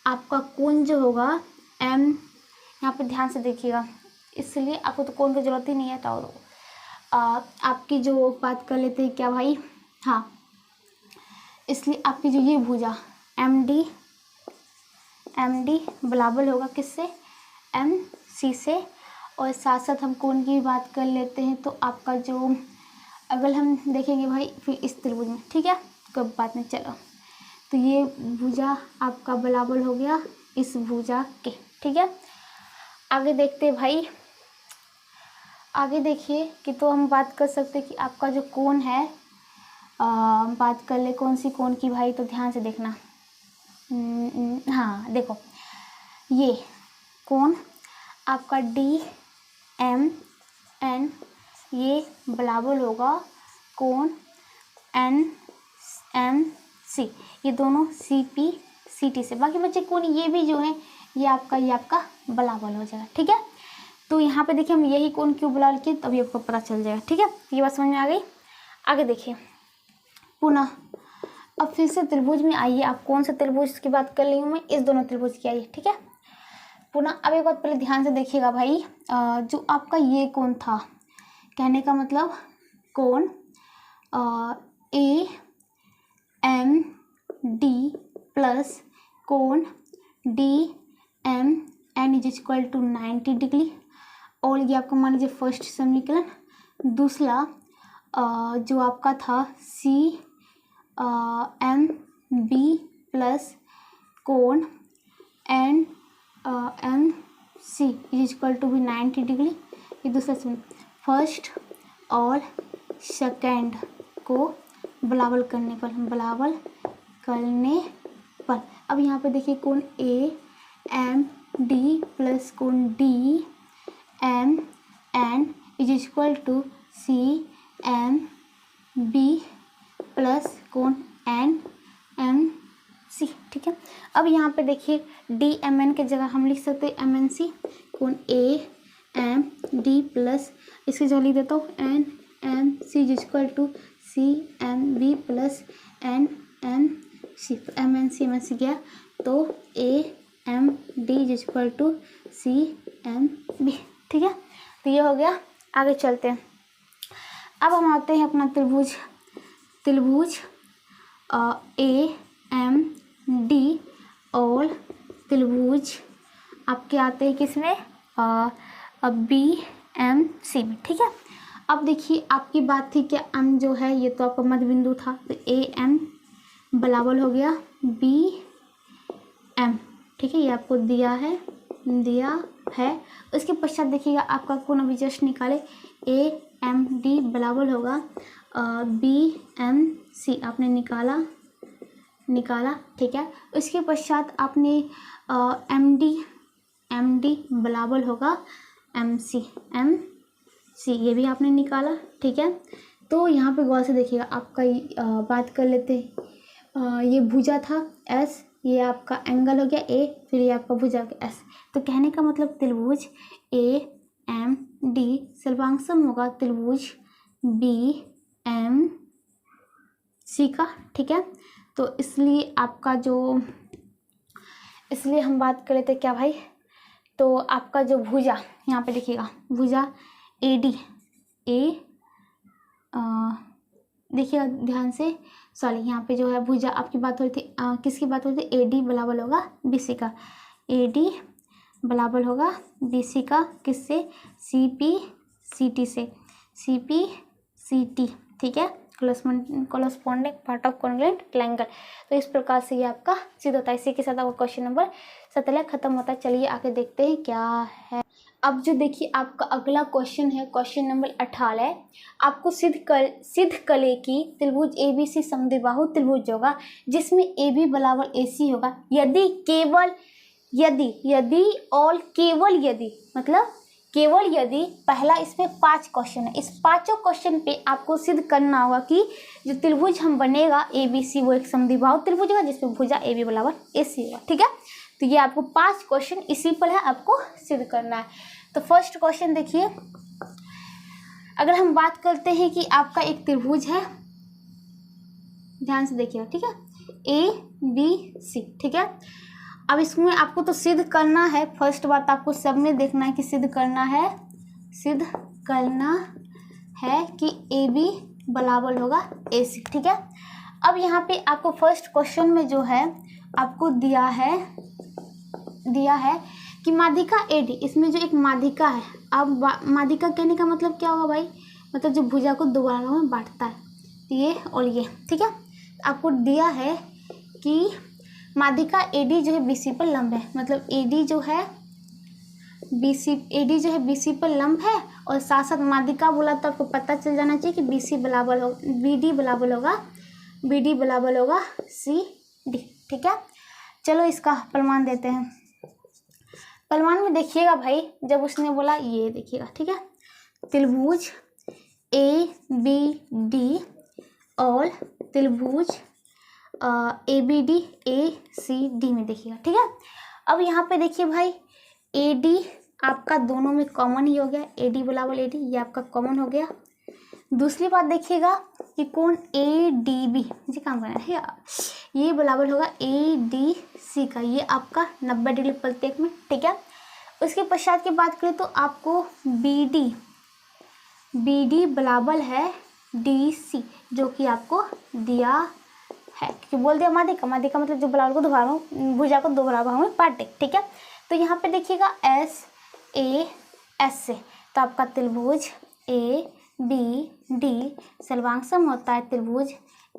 आपका कोण जो होगा एम, यहाँ पे ध्यान से देखिएगा, इसलिए आपको तो कोण की जरूरत ही नहीं है। तो आपकी जो बात कर लेते हैं क्या भाई, हाँ, इसलिए आपकी जो ये भुजा एम डी बराबर होगा किससे, एम सी से। और साथ साथ हम कोण की बात कर लेते हैं, तो आपका जो अगर हम देखेंगे भाई फिर इस त्रिभुज में, ठीक है, कोई बात नहीं, चलो। तो ये भुजा आपका बराबर हो गया इस भुजा के, ठीक है। आगे देखते हैं भाई, आगे देखिए कि तो हम बात कर सकते हैं कि आपका जो कोण है, बात कर ले कौन सी कोण की भाई, तो ध्यान से देखना। हाँ देखो, ये कोण आपका डी एम एन ये बराबर होगा कोण एन एम सी, ये दोनों सी पी सी टी से। बाकी बच्चे कोण ये भी जो है ये आपका बराबर हो जाएगा, ठीक है। तो यहाँ पे देखिए हम यही कोण क्यों बराबर किए, तभी आपको पता चल जाएगा, ठीक है। ये बात समझ में आ गई। आगे देखिए पुनः, अब फिर से त्रिभुज में आइए। आप कौन सा त्रिभुज की बात कर रही हूँ मैं, इस दोनों त्रिभुज की आइए, ठीक है। पुनः अब एक बात पहले ध्यान से देखिएगा भाई, जो आपका ये कोण था, कहने का मतलब कोण ए एम डी प्लस कोण D M N is equal to 90 degree. और ये आपका मान लीजिए फर्स्ट समीकरण। दूसरा जो आपका था सी एम बी प्लस कोण N M C is equal to भी 90 डिग्री। ये दूसरा फर्स्ट और सेकेंड को बराबर करने पर अब यहाँ पे देखिए कोण ए एम डी प्लस कोण D M N is equal to C M B plus कोण एन एम सी, ठीक है। अब यहाँ पे देखिए डी एम एन के जगह हम लिख सकते हैं एम एन सी, कोण ए एम डी प्लस इसकी जगह लिख देता हूँ N M C is equal to C M B plus N M C. M N C गया तो A M D is equal to C M B, ठीक है। तो ये हो गया। आगे चलते हैं। अब हम आते हैं अपना त्रिभुज ए एम डी और त्रिभुज आपके आते हैं किसमें, बी एम सी में, ठीक है। अब देखिए आपकी बात थी कि एम जो है ये तो आपका मध्य बिंदु था, तो ए एम बराबर हो गया बी एम, ठीक है। ये आपको दिया है। उसके पश्चात देखिएगा आपका कोण अभी जस्ट निकाले, ए एम डी बराबर होगा बी एम सी, आपने निकाला, ठीक है। उसके पश्चात आपने एम डी बराबर होगा एम सी, ये भी आपने निकाला, ठीक है। तो यहाँ पे गौर से देखिएगा, आपका बात कर लेते हैं, ये भुजा था एस, ये आपका एंगल हो गया ए, फिर ये आपका भुजा का एस। तो कहने का मतलब त्रिभुज ए एम डी सर्वांगसम होगा त्रिभुज बी एम सी का, ठीक है। तो इसलिए आपका इसलिए हम बात कर लेते क्या भाई, तो आपका जो भुजा यहाँ पे देखिएगा, भुजा ए डी देखिएगा ध्यान से, सॉरी यहाँ पे जो है भुजा आपकी बात हो रही थी, किसकी बात हो रही थी, ए डी बराबर होगा बी सी का, ए डी बराबर होगा बी सी का, किससे, सी पी सी टी से, सी पी सी टी, ठीक है। कोलस्पॉन्डिंग पार्ट ऑफ कॉन्ग्रुएंट ट्रायंगल। तो इस प्रकार से ये आपका सिद्ध होता है। इसी के साथ आपका क्वेश्चन नंबर 17 खत्म होता है। चलिए आगे देखते हैं क्या है। अब जो देखिए आपका अगला क्वेश्चन है, क्वेश्चन नंबर 18 है। आपको सिद्ध करें कि त्रिभुज ABC समद्विबाहु त्रिभुज होगा जिसमें AB बराबर AC होगा यदि केवल यदि और केवल यदि, मतलब केवल यदि पहला, इसमें 5 क्वेश्चन है। इस पांचों क्वेश्चन पे आपको सिद्ध करना होगा कि जो त्रिभुज हम बनेगा ABC वो एक समद्विबाहु त्रिभुज होगा जिसमें भुजा AB बराबर AC होगा। ठीक है, तो ये आपको 5 क्वेश्चन इसी पर है, आपको सिद्ध करना है। तो फर्स्ट क्वेश्चन देखिए, अगर हम बात करते हैं कि आपका एक त्रिभुज है, ध्यान से देखिएगा, ठीक है, ABC, ठीक है। अब इसमें आपको तो सिद्ध करना है। फर्स्ट बात आपको सब में देखना है कि सिद्ध करना है कि AB बराबर होगा AC, ठीक है। अब यहाँ पे आपको फर्स्ट क्वेश्चन में जो है आपको दिया है कि माध्यिका AD, इसमें जो एक माध्यिका है। अब माध्यिका कहने का मतलब क्या होगा भाई, मतलब जो भुजा को दो भागों में बांटता है, ये और ये, ठीक है। आपको दिया है कि माध्यिका AD जो है BC पर लंब है, मतलब AD जो है BC पर लंब है, और साथ साथ माध्यिका बोला तो आपको पता चल जाना चाहिए कि BD बराबर होगा CD, ठीक है। चलो इसका प्रमाण देते हैं। प्रमाण में देखिएगा भाई, जब उसने बोला ये देखिएगा, ठीक है, त्रिभुज ABD और त्रिभुज ABD ACD में देखिएगा, ठीक है। अब यहाँ पे देखिए भाई, AD आपका दोनों में कॉमन ही हो गया, AD बराबर AD, ये आपका कॉमन हो गया। दूसरी बात देखिएगा कि कोण ADB, जी काम करना है यार, ये बराबर होगा ADC का, ये आपका 90 डिग्री प्रत्येक में, ठीक है। उसके पश्चात की बात करें तो आपको BD बराबर है DC, जो कि आपको दिया है, क्योंकि बोल दिया माध्यिका मतलब जो बराबर को दो भागों, भुजा को दो बराबर में बांटे, ठीक है। तो यहाँ पे देखिएगा SAS से, तो आपका त्रिभुज ABD सर्वांग होता है त्रिभुज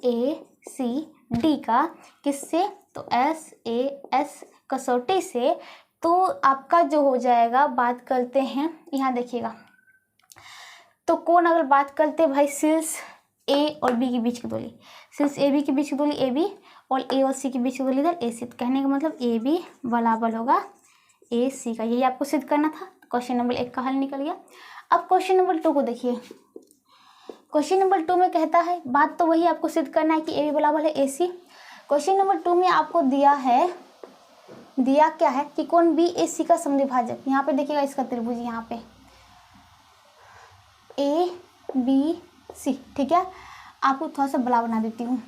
ACD का, किससे, तो SAS कसौटी से। तो आपका जो हो जाएगा, बात करते हैं, यहाँ देखिएगा, तो कौन अगर बात करते हैं भाई, शीर्ष A और B के बीच की दूरी, शीर्ष AB के बीच की दूरी AB और A और C के बीच की दूरी इधर AC, तो कहने का मतलब AB बराबर होगा AC का, यही आपको सिद्ध करना था। क्वेश्चन नंबर 1 का हल निकल गया। अब क्वेश्चन नंबर 2 को देखिए। क्वेश्चन नंबर 2 में कहता है, बात तो वही आपको सिद्ध करना है कि AB बराबर है AC। क्वेश्चन नंबर 2 में आपको दिया क्या है कि कोण BAC का समद्विभाजक, यहाँ पे देखिएगा इसका त्रिभुज, यहाँ पे ABC, ठीक है। आपको थोड़ा सा बड़ा बना देती हूँ,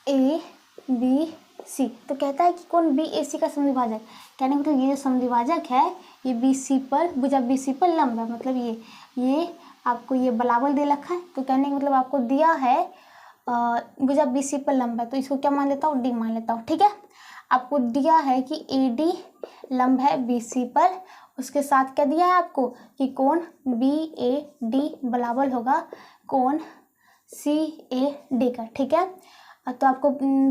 ABC, तो कहता है कि कोण BAC का समद्विभाजक, कहने का मतलब ये जो समद्विभाजक है ये भुजा BC पर लंब है, मतलब ये आपको ये बराबर दे रखा है, तो कहने का मतलब आपको दिया है भुजा BC पर लंब है, तो इसको क्या मान लेता हूँ, D मान लेता हूँ, ठीक है। आपको दिया है कि AD लंब है BC पर, उसके साथ क्या दिया है आपको कि कोण BAD बराबर होगा कोण CAD का, ठीक है। तो आपको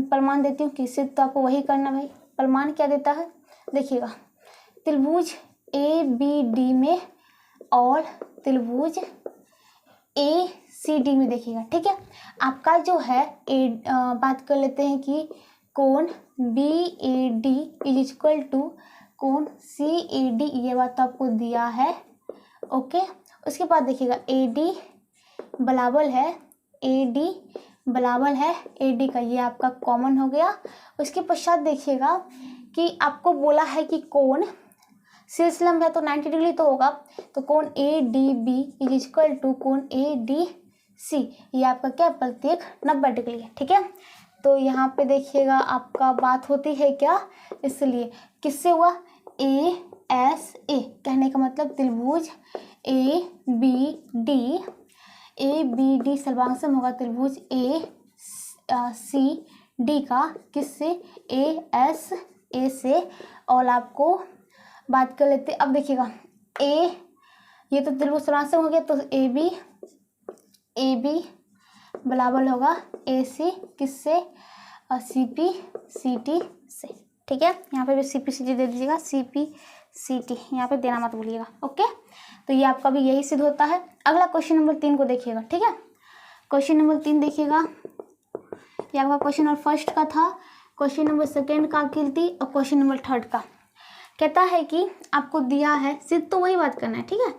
प्रमाण देती हूँ, किससे, तो आपको वही करना भाई। प्रमाण क्या देता है, देखिएगा, त्रिभुज ABD में और त्रिभुज ACD में देखिएगा, ठीक है। आपका जो है बात कर लेते हैं कि कोण BAD इज इक्वल टू कोण CAD, ये बात तो आपको दिया है, ओके। उसके बाद देखिएगा AD बराबर है AD का, ये आपका कॉमन हो गया। उसके पश्चात देखिएगा कि आपको बोला है कि कोण शीर्ष लंब है तो 90 डिग्री तो होगा, तो कोण ADB इज इक्वल टू कोण ADC, ये आपका क्या प्रत्येक 90 डिग्री है, ठीक है। तो यहाँ पे देखिएगा आपका बात होती है क्या, इसलिए किससे हुआ, ASA, कहने का मतलब त्रिभुज ABD सर्वांग होगा त्रिभुज ACD का, किससे, ASA से। और आपको बात कर लेते, अब देखिएगा ये तो त्रिभुज सर्वांगसम हो गया, तो ए बी बराबर होगा ए सी किससे, सी पी सी टी से। ठीक है, यहाँ पे भी सी पी सी टी दे दीजिएगा, सी पी सी टी यहाँ पे देना मत भूलिएगा। ओके, तो ये आपका भी यही सिद्ध होता है। अगला क्वेश्चन नंबर 3 को देखिएगा। ठीक है, क्वेश्चन नंबर 3 देखिएगा, ये आपका क्वेश्चन नंबर फर्स्ट का था, क्वेश्चन नंबर सेकेंड का कीर्ति और क्वेश्चन नंबर थर्ड का। कहता है कि आपको दिया है, सिद्ध तो वही बात करना है। ठीक है,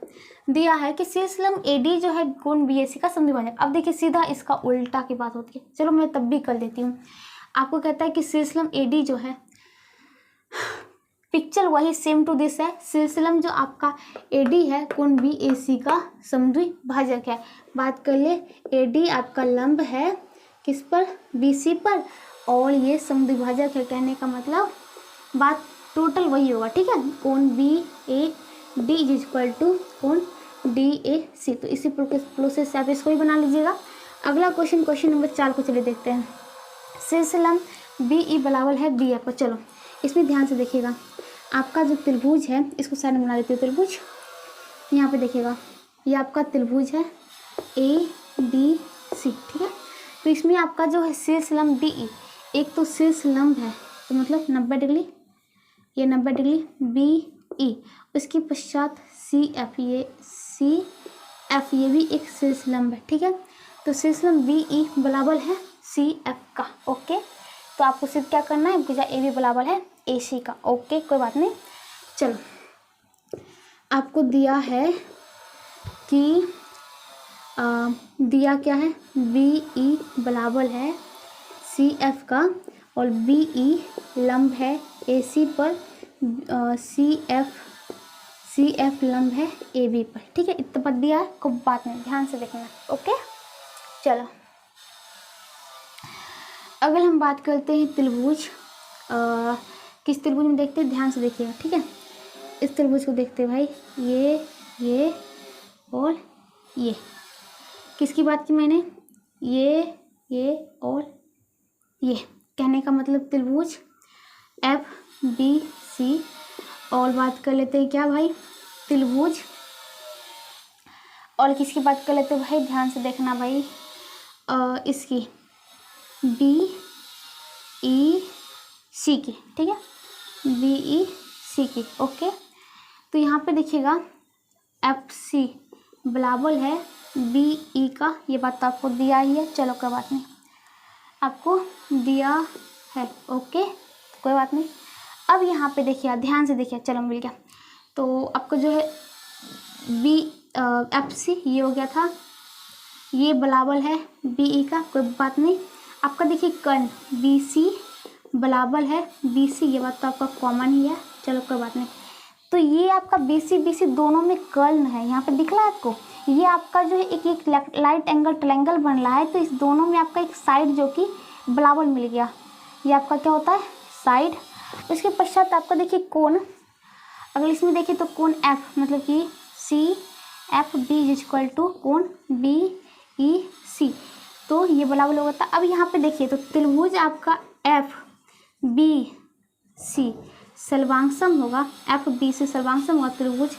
दिया है कि शीर्षलंब एडी जो है कोण बीएसी का समद्विभाजक। अब देखिए सीधा इसका उल्टा की बात होती है, चलो मैं तब भी कर देती हूँ। आपको कहता है कि शीर्षलंब एडी जो है, पिक्चर वही सेम टू दिस है, शीर्षलंब जो आपका एडी है कोण बीएसी का समद्विभाजक है। बात कर ले, एडी आपका लंब है किस पर, बीसी पर, और ये समद्विभाजक है। कहने का मतलब बात टोटल वही होगा। ठीक है, कोण B A D is equal to कोण डी ए सी। तो इसी प्रोसेस से आप इसको ही बना लीजिएगा। अगला क्वेश्चन, क्वेश्चन नंबर 4 को चलिए देखते हैं। शीर्षलंब बी ई बराबर है बी एफ। चलो इसमें ध्यान से देखिएगा, आपका जो त्रिभुज है इसको साइड में बना देती हूँ। त्रिभुज यहाँ पे देखिएगा, ये आपका त्रिभुज है ए बी सी। ठीक है, तो इसमें आपका जो है शीर्षलंब डी ई, एक तो शीर्षलंब है तो मतलब 90 डिग्री, ये 90 डिग्री बी ई, उसके पश्चात सी एफ, ये भी एक शीर्षलंब है। ठीक है, तो शीर्षलंब बी ई बराबर है सी एफ का। ओके, तो आपको सिर्फ क्या करना है, भुजा ए बी बराबर है ए सी का। ओके, कोई बात नहीं। चलो आपको दिया है कि दिया क्या है, बी ई बराबर है सी एफ का और बी ई लंब है ए सी पर, सी एफ लंब है ए बी पर। ठीक है, इतना पद दिया है, कोई बात नहीं, ध्यान से देखना। ओके, चलो अगर हम बात करते हैं त्रिभुज, किस त्रिभुज में देखते हैं, ध्यान से देखिएगा। ठीक है, इस त्रिभुज को देखते हैं भाई, ये और ये। किसकी बात की मैंने, ये और ये। कहने का मतलब त्रिभुज एफ बी सी। और बात कर लेते हैं क्या भाई, त्रिभुज, और किसकी बात कर लेते हैं भाई, ध्यान से देखना भाई, इसकी बी ई सी की। ठीक है, बी ई सी की। ओके, तो यहाँ पे देखिएगा एफ सी बराबर है बी ई का, ये बात तो आपको दिया ही है। चलो कोई बात नहीं, आपको दिया है। ओके, कोई बात नहीं। अब यहाँ पे देखिए, ध्यान से देखिए, चलो मिल गया। तो आपको जो है बी एफ सी ये हो गया था, ये बराबर है बी ई का, कोई बात नहीं। आपका देखिए कर्ण बी सी बराबर है बी सी, ये बात तो आपका कॉमन ही है। चलो कोई बात नहीं। तो ये आपका बी सी दोनों में कर्ण है, यहाँ पे दिख रहा है आपको। ये आपका जो है एक लाइट एंगल ट्रायंगल बन रहा है, तो इस दोनों में आपका एक साइड जो कि बराबर मिल गया, ये आपका क्या होता है, साइड। उसके पश्चात आपका देखिए कोण, अगर इसमें देखिए तो कोण एफ, मतलब कि C F B is equal to कोण बी ई सी, तो ये बराबर होता है। अब यहाँ पे देखिए तो त्रिभुज आपका एफ बी सी सर्वांगसम होगा, एफ बी सी सर्वांगसम होगा त्रिभुज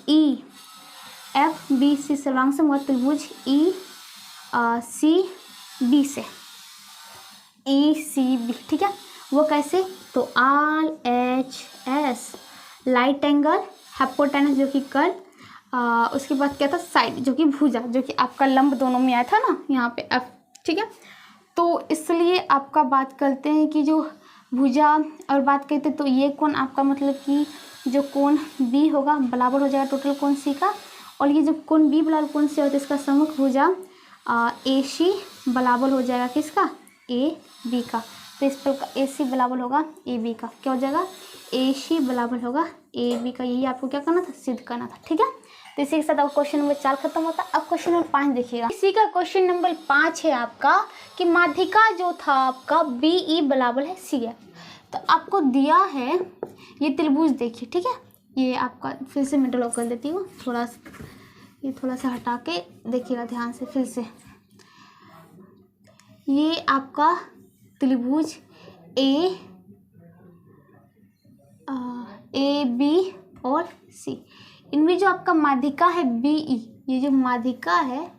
ई एफ बी सी सर्वांगसम होगा त्रिभुज ई सी बी से, ई सी बी। ठीक है, वो कैसे, तो R H S light angle hypotenuse जो कि कर्ल, उसके बाद क्या था साइड जो कि भुजा, जो कि आपका लंब दोनों में आया था ना यहाँ पे एफ। ठीक है, तो इसलिए आपका बात करते हैं कि जो भुजा और बात करते तो ये कोण आपका मतलब कि जो कोण बी होगा बराबर हो जाएगा टोटल कोण सी का, और ये जो कोण बी बराबर कोण सी होता है इसका सम्मुख भुजा ए सी बराबर हो जाएगा किसका, ए बी का। तो इस पर ए सी बराबर होगा ए बी का, क्या हो जाएगा, ए सी बराबर होगा ए बी का। यही आपको क्या करना था, सिद्ध करना था। ठीक है, तो इसी के साथ अब क्वेश्चन नंबर 4 खत्म होता है। अब क्वेश्चन नंबर 5 देखिएगा। इसी का क्वेश्चन नंबर 5 है आपका कि माध्यिका जो था आपका बी ई बराबर है सी एफ। तो आपको दिया है ये त्रिभुज, देखिए। ठीक है, ये आपका फिर से मैं ड्रॉ कर देती हूँ, थोड़ा सा हटा के देखिएगा ध्यान से फिर से। ये आपका त्रिभुज ए बी और सी, इनमें जो आपका माध्यिका है BE, ये जो माध्यिका है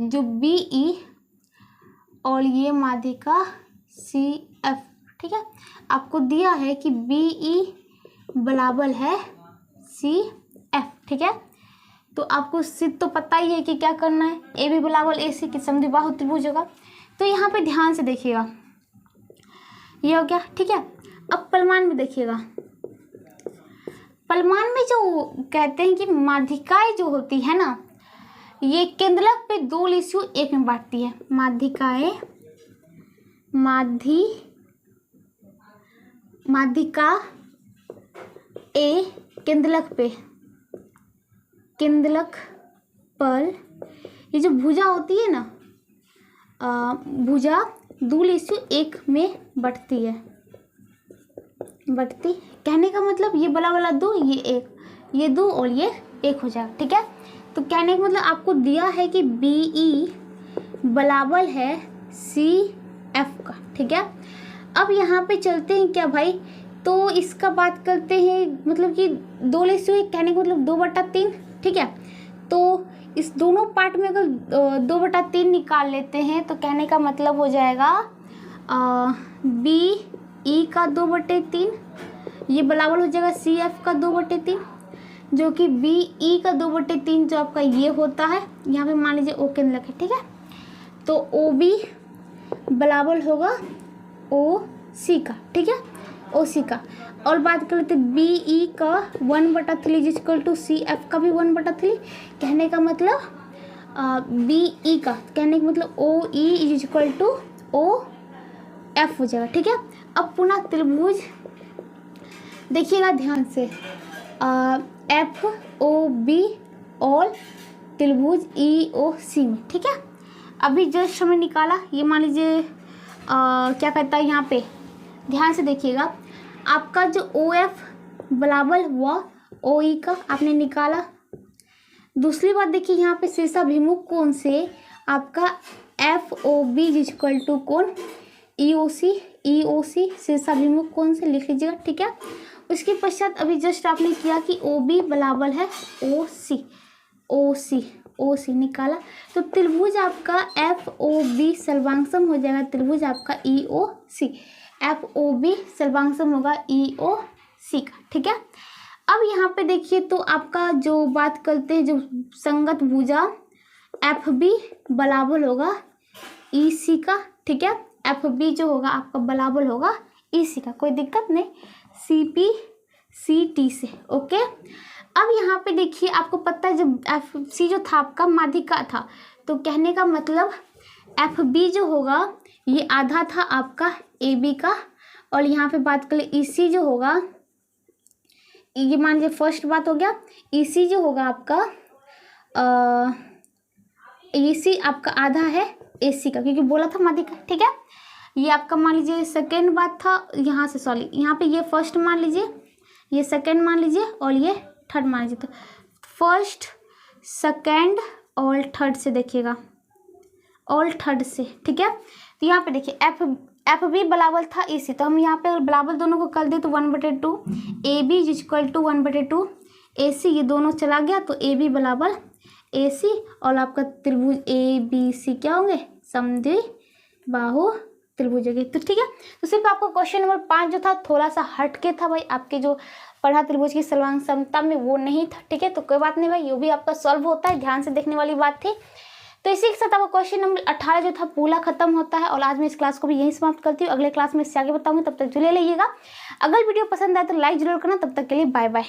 जो BE और ये माध्यिका CF, ठीक है। आपको दिया है कि BE बराबर है CF, ठीक है। तो आपको सिद्ध तो पता ही है कि क्या करना है, AB बराबर AC की समद्विबाहु त्रिभुज होगा। तो यहाँ पे ध्यान से देखिएगा, ये हो गया, ठीक है। अब परिमाण में देखिएगा, परिमाण में जो कहते हैं कि माध्यिकाएं जो होती है ना, ये केंद्रक पे 2:1 में बांटती है। माध्यिकाएं, माध्यिका ए केंद्रक पर ये जो भुजा होती है ना, भुजा 2:1 में बढ़ती है। कहने का मतलब ये वाला 2, ये 1, ये 2 और ये 1 हो जाएगा, ठीक है। तो कहने का मतलब आपको दिया है कि BE बराबर है CF का, ठीक है। अब यहाँ पे चलते हैं क्या भाई, तो इसका बात करते हैं, मतलब कि 2:1 कहने का मतलब 2/3, ठीक है। तो इस दोनों पार्ट में अगर 2/3 निकाल लेते हैं तो कहने का मतलब हो जाएगा BE का 2/3, ये बराबर हो जाएगा CF का 2/3, जो कि BE का 2/3 जो आपका ये होता है, यहाँ पे मान लीजिए O केंद्रक है, ठीक है। तो OB बराबर होगा OC का, ठीक है, OC का। और बात कर लेते BE का 1/3 इक्वल टू CF का भी 1/3, कहने का मतलब BE का, कहने का मतलब OE इक्वल टू OF हो जाएगा, ठीक है। अब पुनः त्रिभुज देखिएगा ध्यान से, FOB और त्रिभुज EOC में, ठीक है। अभी जस्ट हमने निकाला, ये मान लीजिए क्या कहता है यहाँ पे, ध्यान से देखिएगा, आपका जो OF बराबर हुआ OE का आपने निकाला। दूसरी बात देखिए, यहाँ पे शीर्षाभिमुख कोण से आपका FOB इक्वल टू कोण EOC शीर्षाभिमुख कोण से लिख लीजिएगा, ठीक है। उसके पश्चात अभी जस्ट आपने किया कि OB बराबर है OC निकाला, तो त्रिभुज आपका FOB सर्वांगसम हो जाएगा त्रिभुज आपका EOC, FOB सर्वांगसम होगा EOC का, ठीक है। अब यहाँ पे देखिए, तो आपका जो बात करते हैं, जो संगत भुजा FB बराबर होगा EC का, ठीक है। FB जो होगा आपका बराबर होगा EC का, कोई दिक्कत नहीं, CP/CT से, ओके। अब यहाँ पे देखिए, आपको पता है जब FC जो था आपका माध्यिका था, तो कहने का मतलब FB जो होगा ये आधा था आपका AB का, और यहाँ पे बात करें EC जो होगा, ये मान लीजिए फर्स्ट बात हो गया, EC जो होगा आपका EC आपका आधा है AC का, क्योंकि बोला था माध्यिका, ठीक है। ये आपका मान लीजिए सेकेंड बात था, यहाँ से सॉरी, यहाँ पे ये फर्स्ट मान लीजिए, ये सेकेंड मान लीजिए, और ये थर्ड मान लीजिए। तो फर्स्ट, सेकेंड और थर्ड से देखिएगा, और थर्ड से, ठीक है। तो यहाँ पे देखिए FB बराबर था EC, तो हम यहाँ पे बराबर दोनों को कर दे तो 1/2, AB इक्वल टू 1/2 AC, ये दोनों चला गया, तो AB बराबर AC, और आपका त्रिभुज ABC क्या होंगे, समद्विबाहु त्रिभुज होगी। तो ठीक है, तो सिर्फ आपको क्वेश्चन नंबर 5 जो था थोड़ा सा हटके था भाई, आपके जो पढ़ा त्रिभुज की सर्वांग समता में वो नहीं था, ठीक है। तो कोई बात नहीं भाई, ये भी आपका सॉल्व होता है, ध्यान से देखने वाली बात थी। तो इसी के साथ आपका क्वेश्चन नंबर 18 जो था पूरा खत्म होता है, और आज मैं इस क्लास को भी यहीं समाप्त करती हूँ। अगले क्लास में इससे आगे बताऊंगी, तब तक जुड़े रहिएगा। अगर वीडियो पसंद आए तो लाइक जरूर करना। तब तक के लिए बाय बाय।